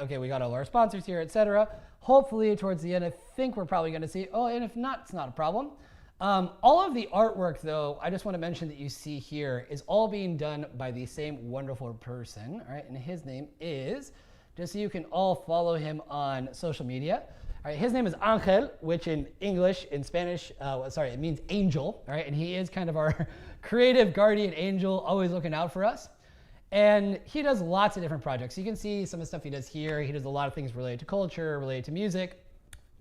Okay, we got all our sponsors here, etc. Hopefully towards the end, I think we're probably going to see, oh, and if not, it's not a problem. All of the artwork, though, I just want to mention that you see here is all being done by the same wonderful person, all right? And his name is, just so you can all follow him on social media. All right, his name is Angel, which in English, in Spanish, it means angel, all right? And he is kind of our creative guardian angel, always looking out for us. And he does lots of different projects. You can see some of the stuff he does here. He does a lot of things related to culture, related to music,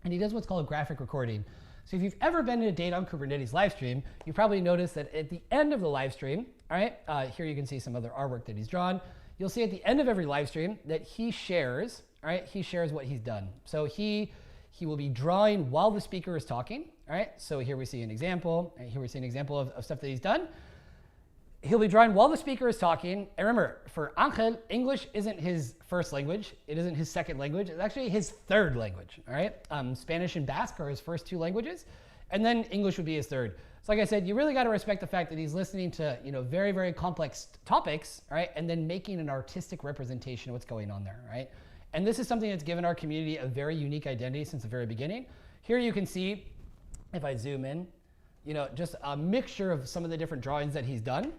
and he does what's called graphic recording. So if you've ever been in a Data on Kubernetes live stream, you probably noticed that at the end of the live stream, all right, here you can see some other artwork that he's drawn. You'll see at the end of every live stream that he shares, all right, he shares what he's done. So he will be drawing while the speaker is talking, all right? So here we see an example, and here we see an example of stuff that he's done. He'll be drawing while the speaker is talking. And remember, for Angel, English isn't his first language. It isn't his second language. It's actually his third language, all right? Spanish and Basque are his first two languages, and then English would be his third. So like I said, you really got to respect the fact that he's listening to, very, very complex topics, all right? And then making an artistic representation of what's going on there, right? And this is something that's given our community a very unique identity since the very beginning. Here you can see, if I zoom in, just a mixture of some of the different drawings that he's done,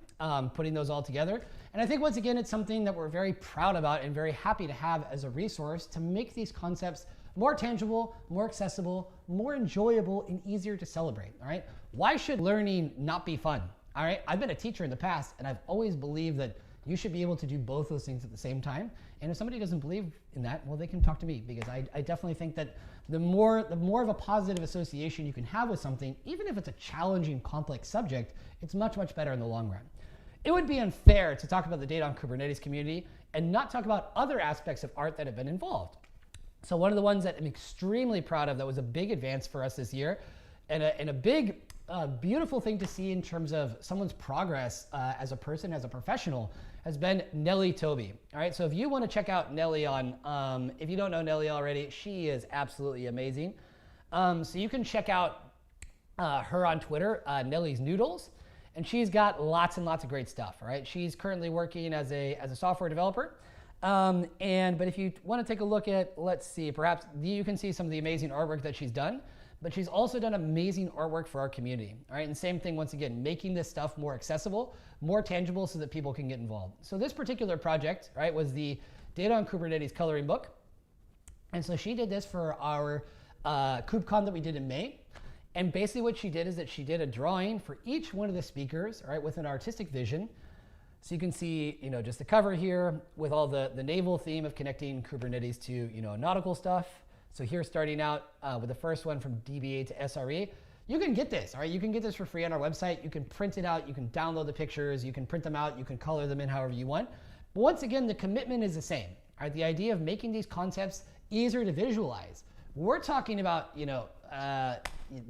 putting those all together. And I think once again, it's something that we're very proud about and very happy to have as a resource to make these concepts more tangible, more accessible, more enjoyable, and easier to celebrate, all right? Why should learning not be fun, all right? I've been a teacher in the past, and I've always believed that you should be able to do both those things at the same time. And if somebody doesn't believe in that, well, they can talk to me, because I definitely think that the more of a positive association you can have with something, even if it's a challenging, complex subject, it's much, much better in the long run. It would be unfair to talk about the Data on Kubernetes community and not talk about other aspects of art that have been involved. So one of the ones that I'm extremely proud of that was a big advance for us this year, and a big, beautiful thing to see in terms of someone's progress as a person, as a professional, has been Nellie Toby. All right, so if you want to check out Nellie on, if you don't know Nellie already, she is absolutely amazing. So you can check out her on Twitter, Nellie's Noodles, and she's got lots and lots of great stuff. All right, she's currently working as a software developer. But if you want to take a look at, let's see, perhaps you can see some of the amazing artwork that she's done. But she's also done amazing artwork for our community. All right, and same thing once again, making this stuff more accessible, more tangible, so that people can get involved. So this particular project, right, was the Data on Kubernetes coloring book. And so she did this for our KubeCon that we did in May. And basically what she did is that she did a drawing for each one of the speakers, all right, with an artistic vision. So you can see, just the cover here with all the naval theme of connecting Kubernetes to, nautical stuff. So here, starting out with the first one from DBA to SRE, you can get this, all right? You can get this for free on our website. You can print it out. You can download the pictures. You can print them out. You can color them in however you want. But once again, the commitment is the same, all right? The idea of making these concepts easier to visualize. We're talking about,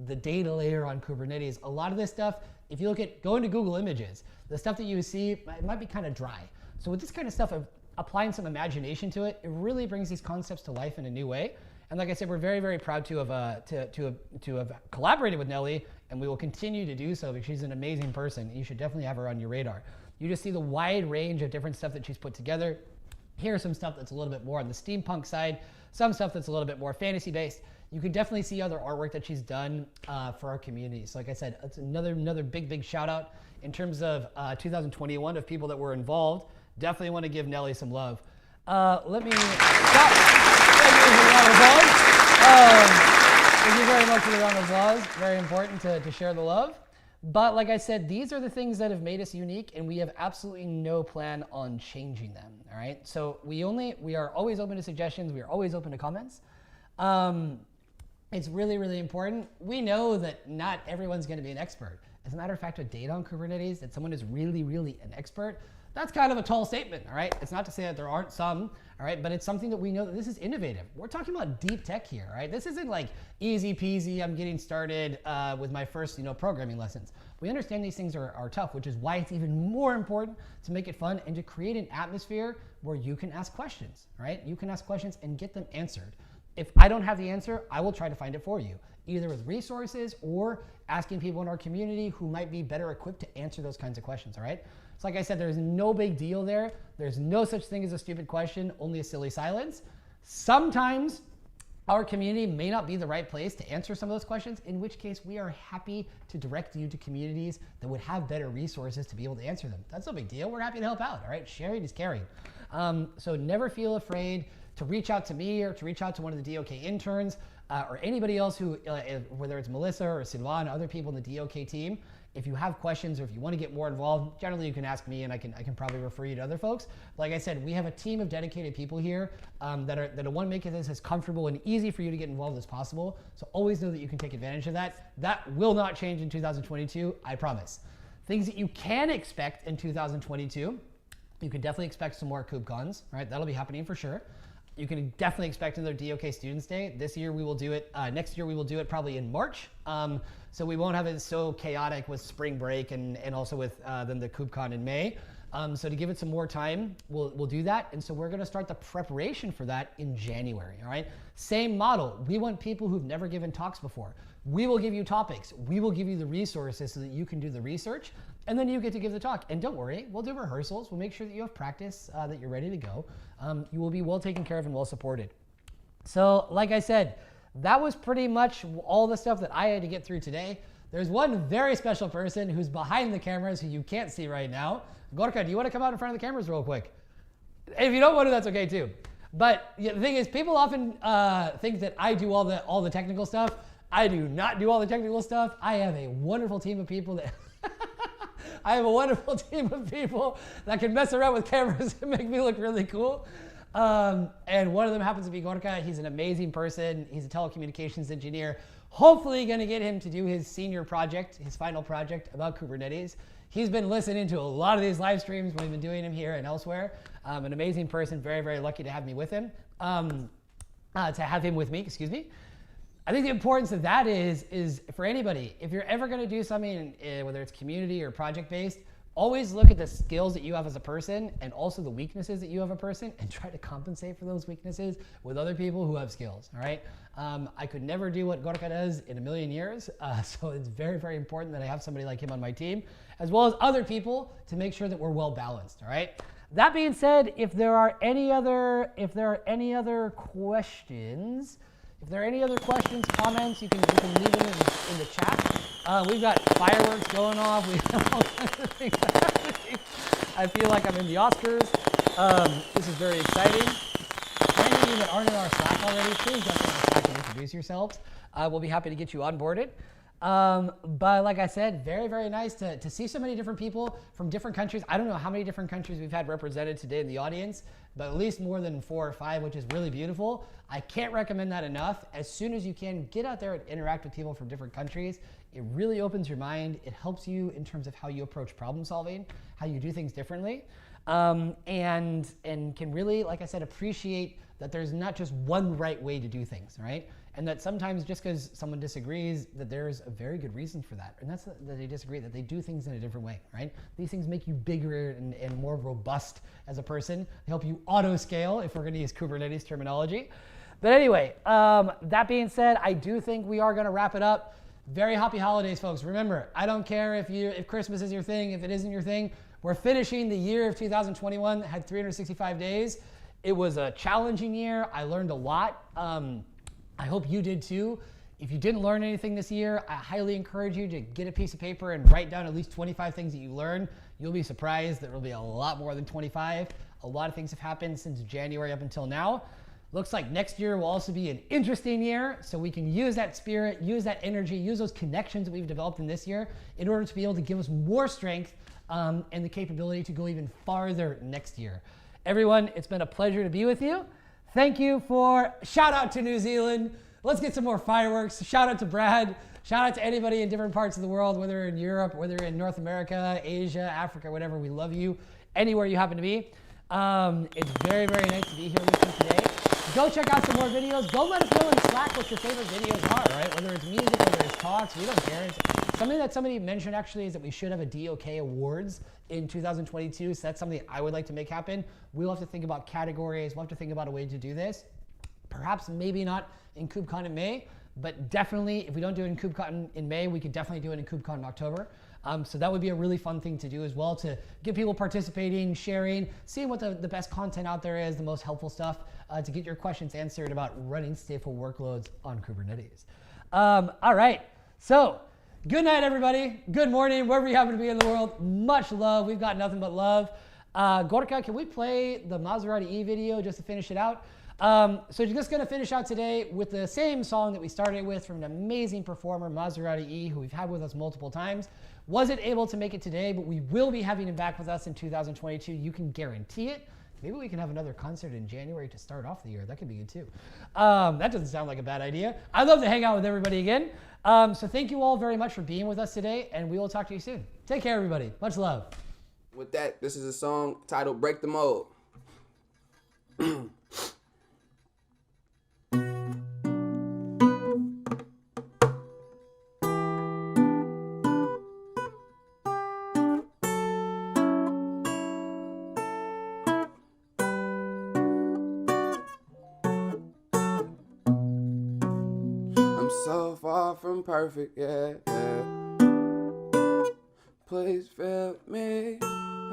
the data layer on Kubernetes. A lot of this stuff, if you look at, go into Google Images, the stuff that you see, it might be kind of dry. So with this kind of stuff, applying some imagination to it, it really brings these concepts to life in a new way. And like I said, we're very, very proud to have collaborated with Nellie, and we will continue to do so because she's an amazing person. You should definitely have her on your radar. You just see the wide range of different stuff that she's put together. Here's some stuff that's a little bit more on the steampunk side, some stuff that's a little bit more fantasy-based. You can definitely see other artwork that she's done for our community. So like I said, it's another big shout out in terms of 2021 of people that were involved. Definitely want to give Nellie some love. Let me stop. Thank you very much for the round of applause. Very important to share the love. But like I said, these are the things that have made us unique, and we have absolutely no plan on changing them. All right. So we are always open to suggestions. We are always open to comments. It's really, really important. We know that not everyone's going to be an expert. As a matter of fact, with data on Kubernetes, that someone is really, really an expert, that's kind of a tall statement, all right? It's not to say that there aren't some, all right? But it's something that we know that this is innovative. We're talking about deep tech here, all right? This isn't like easy peasy, I'm getting started with my first, programming lessons. We understand these things are tough, which is why it's even more important to make it fun and to create an atmosphere where you can ask questions, all right? You can ask questions and get them answered. If I don't have the answer, I will try to find it for you, either with resources or asking people in our community who might be better equipped to answer those kinds of questions, all right? So like I said, there's no big deal there. There's no such thing as a stupid question, only a silly silence. Sometimes our community may not be the right place to answer some of those questions, in which case we are happy to direct you to communities that would have better resources to be able to answer them. That's no big deal. We're happy to help out, all right? Sharing is caring. So never feel afraid to reach out to me or to reach out to one of the DoK interns or anybody else who, whether it's Melissa or Silvan, other people in the DoK team. If you have questions or if you want to get more involved, generally you can ask me and I can probably refer you to other folks. Like I said, we have a team of dedicated people here that want to make this as comfortable and easy for you to get involved as possible. So always know that you can take advantage of that. That will not change in 2022, I promise. Things that you can expect in 2022, you can definitely expect some more KubeCons, right? That'll be happening for sure. You can definitely expect another DoK Students Day. This year we will do it, next year we will do it probably in March. So we won't have it so chaotic with spring break and also with then the KubeCon in May. So to give it some more time, we'll do that. And so we're gonna start the preparation for that in January, all right? Same model. We want people who've never given talks before. We will give you topics. We will give you the resources so that you can do the research. And then you get to give the talk. And don't worry, we'll do rehearsals. We'll make sure that you have practice, that you're ready to go. You will be well taken care of and well supported. So like I said, that was pretty much all the stuff that I had to get through today. There's one very special person who's behind the cameras who you can't see right now. Gorka, do you want to come out in front of the cameras real quick? If you don't want to, that's okay too. But the thing is, people often think that I do all the technical stuff. I do not do all the technical stuff. I have a wonderful team of people that that can mess around with cameras and make me look really cool. And one of them happens to be Gorka. He's an amazing person. He's a telecommunications engineer. Hopefully going to get him to do his senior project, his final project about Kubernetes. He's been listening to a lot of these live streams when we've been doing them here and elsewhere. An amazing person, very, very lucky to have me with him. To have him with me, excuse me. I think the importance of that is for anybody, if you're ever going to do something, whether it's community or project-based, always look at the skills that you have as a person and also the weaknesses that you have as a person and try to compensate for those weaknesses with other people who have skills, all right? I could never do what Gorka does in a million years, so it's very, very important that I have somebody like him on my team, as well as other people to make sure that we're well balanced, all right? That being said, if there are any other questions, comments, you can leave them in the chat. We've got fireworks going off. We have all kinds of things happening. I feel like I'm in the Oscars. This is very exciting. Any of you that aren't in our Slack already, please jump in our Slack and introduce yourselves. We'll be happy to get you onboarded. But like I said, very, very nice to see so many different people from different countries. I don't know how many different countries we've had represented today in the audience, but at least more than 4 or 5, which is really beautiful. I can't recommend that enough. As soon as you can, get out there and interact with people from different countries. It really opens your mind. It helps you in terms of how you approach problem solving, how you do things differently, and can really, like I said, appreciate that there's not just one right way to do things, right? And that sometimes just because someone disagrees, that there's a very good reason for that. And that's that they disagree, that they do things in a different way, right? These things make you bigger and more robust as a person. They help you auto-scale, if we're going to use Kubernetes terminology. But anyway, that being said, I do think we are going to wrap it up. Very happy holidays, folks. Remember, I don't care if Christmas is your thing, if it isn't your thing. We're finishing the year of 2021 that had 365 days. It was a challenging year. I learned a lot. I hope you did too. If you didn't learn anything this year, I highly encourage you to get a piece of paper and write down at least 25 things that you learned. You'll be surprised there will be a lot more than 25. A lot of things have happened since January up until now. Looks like next year will also be an interesting year, so we can use that spirit, use that energy, use those connections that we've developed in this year in order to be able to give us more strength and the capability to go even farther next year. Everyone, it's been a pleasure to be with you. Thank you for shout out to New Zealand. Let's get some more fireworks. Shout out to Brad. Shout out to anybody in different parts of the world, whether in Europe, whether in North America, Asia, Africa, whatever. We love you anywhere you happen to be. It's very, very nice to be here with you today. Go check out some more videos. Go let us know in Slack what your favorite videos are, right? Whether it's music, whether it's talks, we don't care. Something that somebody mentioned actually is that we should have a DoK Awards in 2022. So that's something I would like to make happen. We'll have to think about categories. We'll have to think about a way to do this. Perhaps maybe not in KubeCon in May, but definitely if we don't do it in KubeCon in May, we could definitely do it in KubeCon in October. So that would be a really fun thing to do as well, to get people participating, sharing, seeing what the best content out there is, the most helpful stuff, to get your questions answered about running stateful workloads on Kubernetes. All right, so good night, everybody. Good morning, wherever you happen to be in the world. Much love. We've got nothing but love. Gorka, can we play the Maserati E video just to finish it out? So you're just going to finish out today with the same song that we started with from an amazing performer, Maserati E, who we've had with us multiple times. Wasn't able to make it today, but we will be having him back with us in 2022. You can guarantee it. Maybe we can have another concert in January to start off the year. That could be good too. That doesn't sound like a bad idea. I'd love to hang out with everybody again. So thank you all very much for being with us today, and we will talk to you soon. Take care, everybody. Much love. With that, this is a song titled Break the Mold. So far from perfect, yeah. Please feel me,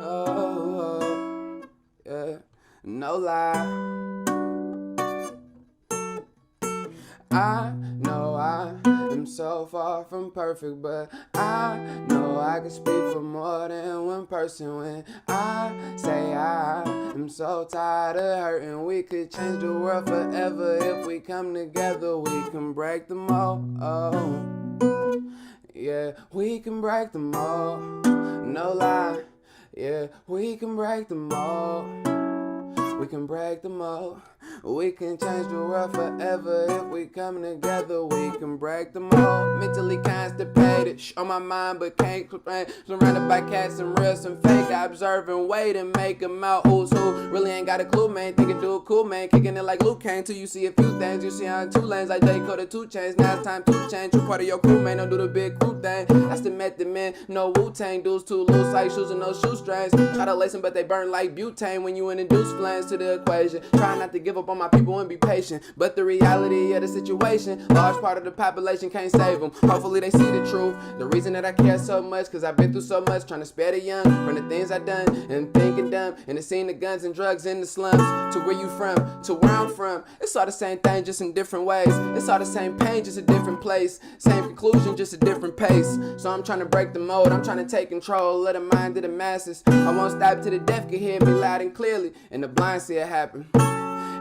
oh, yeah. No lie. I know I am so far from perfect, but I know I can speak for more than one person when I say I am so tired of hurting. We could change the world forever if we come together. We can break the mold, oh, yeah. We can break the mold, no lie, yeah. We can break the mold. We can break the mold. We can change the world forever if we come together. We can break the mold. Mentally constipated, on my mind but can't complain. Surrounded by cats and real, some fake. I observe and wait and make them out who's who. Really ain't got a clue, man. Think it do a cool, man. Kicking it like Luke Kane till you see a few things. You see on 2 lanes like they code the 2 chains. Now it's time to change. You part of your crew, man. Don't do the big crew thing. That's the method, man. No Wu-Tang. Dudes too loose like shoes and no shoestrings. Try to lace them but they burn like butane when you introduce flames to the equation. Try not to give up on my people and be patient, but the reality of the situation, large part of the population can't save them. Hopefully they see the truth. The reason that I care so much, cause I've been through so much, trying to spare the young from the things I done and thinking dumb, and it's seen the guns and drugs in the slums. To where you from, to where I'm from, it's all the same thing, just in different ways. It's all the same pain, just a different place. Same conclusion, just a different pace. So I'm trying to break the mold, I'm trying to take control of the mind of the masses. I won't stop till the deaf can hear me loud and clearly, and the blind see it happen.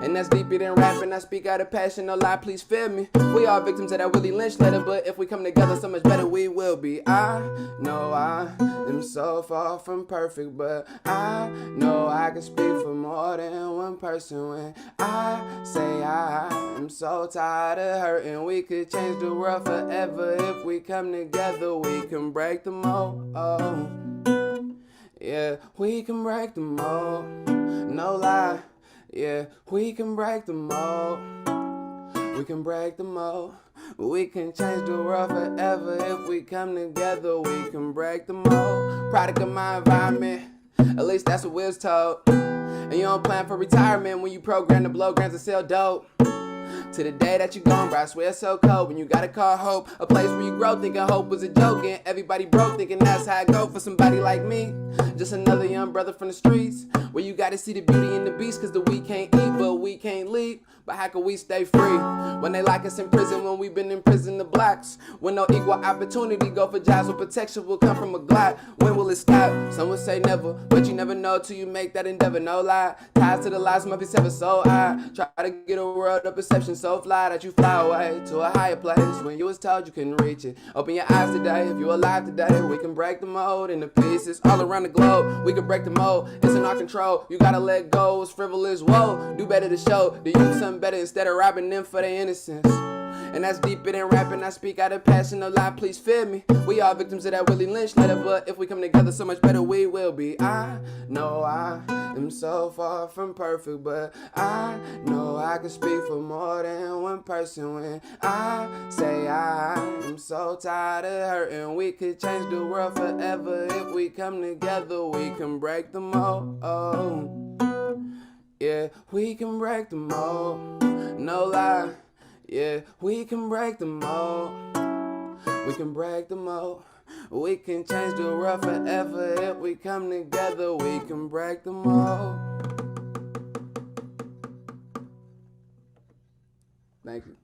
And that's deeper than rapping. I speak out of passion, no lie, please feel me. We all victims of that Willie Lynch letter, but if we come together, so much better we will be. I know I am so far from perfect, but I know I can speak for more than one person when I say I am so tired of hurting. We could change the world forever if we come together. We can break the mold, oh, yeah. We can break the mold, no lie. Yeah, we can break the mold. We can break the mold. We can change the world forever if we come together. We can break the mold. Product of my environment, at least that's what we was told. And you don't plan for retirement when you program to blow grams and sell dope. To the day that you gone, bro, I swear it's so cold. When you gotta call hope a place where you grow, thinking hope was a joke, and everybody broke, thinking that's how it go for somebody like me. Just another young brother from the streets, where you gotta see the beauty in the beast, cause the weak can't eat, but we can't leap. But how can we stay free when they lock us in prison, when we been in prison the blacks? When no equal opportunity go for jobs, when protection will come from a Glock. When will it stop? Some would say never, but you never know till you make that endeavor, no lie. Ties to the lies must be severed so high. Try to get a world of perception so fly that you fly away to a higher place when you was told you couldn't reach it. Open your eyes today, if you're alive today, we can break the mold into pieces all around the globe. We can break the mold, it's in our control. You gotta let go, it's frivolous, whoa. Do better to show the youth something better instead of robbing them for their innocence. And that's deeper than rapping, I speak out of passion, no lie, please fear me. We all victims of that Willie Lynch letter, but if we come together, so much better we will be. I know I am so far from perfect, but I know I can speak for more than one person when I say I am so tired of hurting. We could change the world forever if we come together. We can break the mold. Yeah, we can break the mold. No lie. Yeah, we can break the mold. We can break the mold. We can change the world forever if we come together. We can break the mold. Thank you.